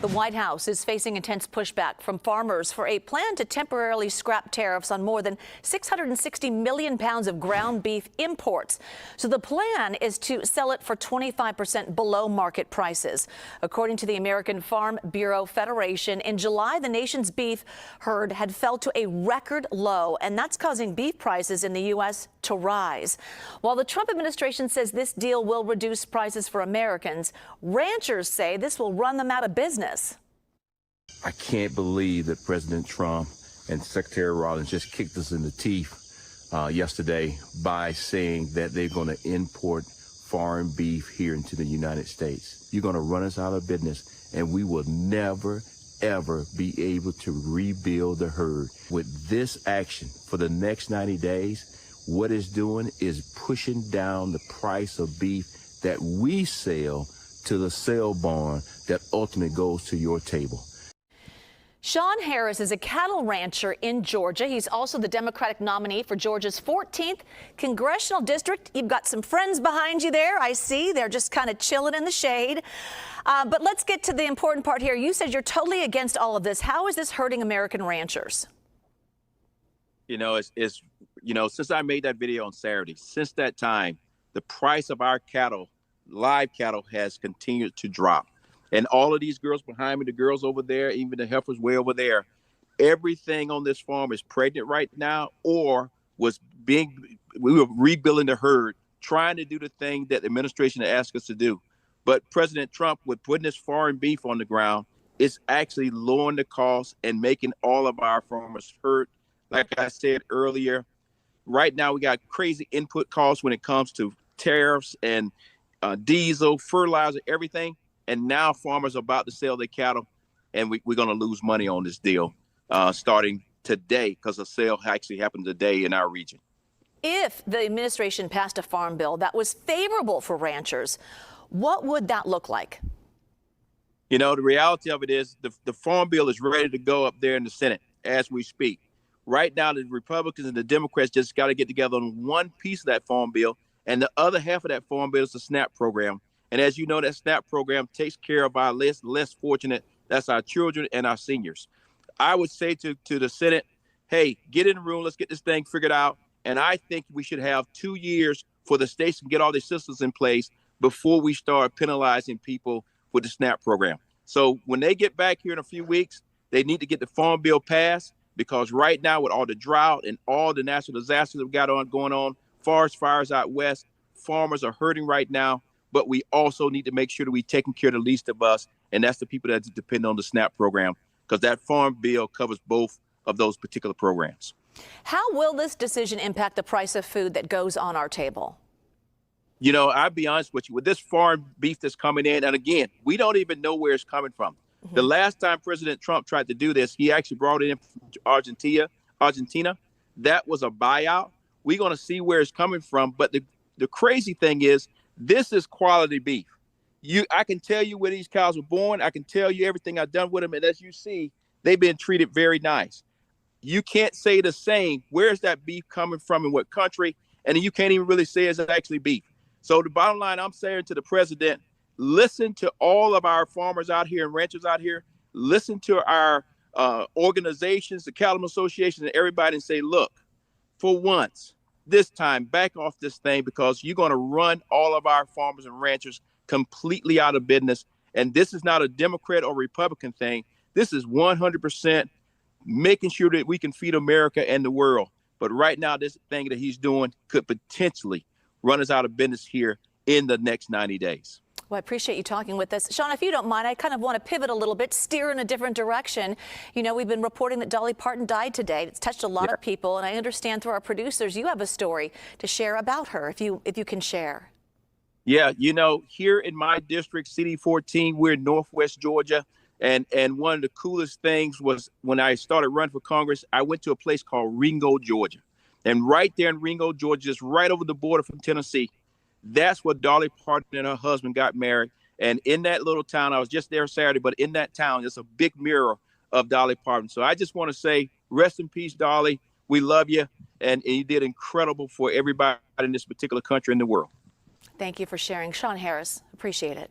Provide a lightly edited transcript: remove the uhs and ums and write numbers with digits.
The White House is facing intense pushback from farmers for a plan to temporarily scrap tariffs on more than 660 million pounds of ground beef imports. So the plan is to sell it for 25% below market prices. According to the American Farm Bureau Federation, in July, the nation's beef herd had fell to a record low, and that's causing beef prices in the U.S. to rise. While the Trump administration says this deal will reduce prices for Americans, ranchers say this will run them out of business. I can't believe that President Trump and Secretary Rawlings just kicked us in the teeth yesterday by saying that they're going to import foreign beef here into the United States. You're going to run us out of business, and we will never, ever be able to rebuild the herd. With this action for the next 90 days, what it's doing is pushing down the price of beef that we sell to the sale barn that ultimately goes to your table. Shawn Harris is a cattle rancher in Georgia. He's also the Democratic nominee for Georgia's 14th congressional district. You've got some friends behind you there, I see. They're just kind of chilling in the shade. But let's get to the important part here. You said you're totally against all of this. How is this hurting American ranchers? You know, since I made that video on Saturday, since that time, the price of our cattle, live cattle, has continued to drop. And all of these girls behind me, the girls over there, even the heifers way over there, everything on this farm is pregnant right now, or we were rebuilding the herd, trying to do the thing that the administration had asked us to do. But President Trump, with putting this foreign beef on the ground, is actually lowering the cost and making all of our farmers hurt. Like I said earlier, right now we got crazy input costs when it comes to tariffs and diesel, fertilizer, everything. And now farmers are about to sell their cattle, and we're going to lose money on this deal starting today, because the sale actually happened today in our region. If the administration passed a farm bill that was favorable for ranchers, what would that look like? You know, the reality of it is the farm bill is ready to go up there in the Senate as we speak. Right now, the Republicans and the Democrats just got to get together on one piece of that farm bill, and the other half of that farm bill is the SNAP program. And as you know, that SNAP program takes care of our less fortunate. That's our children and our seniors. I would say to the Senate, hey, get in the room. Let's get this thing figured out. And I think we should have 2 years for the states to get all their systems in place before we start penalizing people with the SNAP program. So when they get back here in a few weeks, they need to get the farm bill passed, because right now, with all the drought and all the natural disasters that we got going on, forest fires out west, farmers are hurting right now. But we also need to make sure that we're taking care of the least of us, and that's the people that depend on the SNAP program, because that farm bill covers both of those particular programs. How will this decision impact the price of food that goes on our table? You know, I'll be honest with you, with this foreign beef that's coming in, and again, we don't even know where it's coming from. Mm-hmm. The last time President Trump tried to do this, he actually brought it in from Argentina. That was a buyout. We're going to see where it's coming from. But the crazy thing is, this is quality beef. I can tell you where these cows were born. I can tell you everything I've done with them. And as you see, they've been treated very nice. You can't say the same. Where's that beef coming from and what country? And you can't even really say it's actually beef. So the bottom line, I'm saying to the president, listen to all of our farmers out here and ranchers out here. Listen to our organizations, the Cattlemen Association, and everybody, and say, look, for once, this time, back off this thing, because you're going to run all of our farmers and ranchers completely out of business. And this is not a Democrat or Republican thing. This is 100% making sure that we can feed America and the world. But right now, this thing that he's doing could potentially run us out of business here in the next 90 days. Well, I appreciate you talking with us. Shawn, if you don't mind, I kind of want to pivot a little bit, steer in a different direction. You know, we've been reporting that Dolly Parton died today. It's touched a lot of people, and I understand through our producers you have a story to share about her, if you can share. Yeah, you know, here in my district, CD14, we're in Northwest Georgia, and one of the coolest things was when I started running for Congress, I went to a place called Ringo, Georgia. And right there in Ringo, Georgia, just right over the border from Tennessee, that's where Dolly Parton and her husband got married. And in that little town, I was just there Saturday, but in that town, there's a big mural of Dolly Parton. So I just want to say, rest in peace, Dolly. We love you. And you did incredible for everybody in this particular country and the world. Thank you for sharing. Shawn Harris, appreciate it.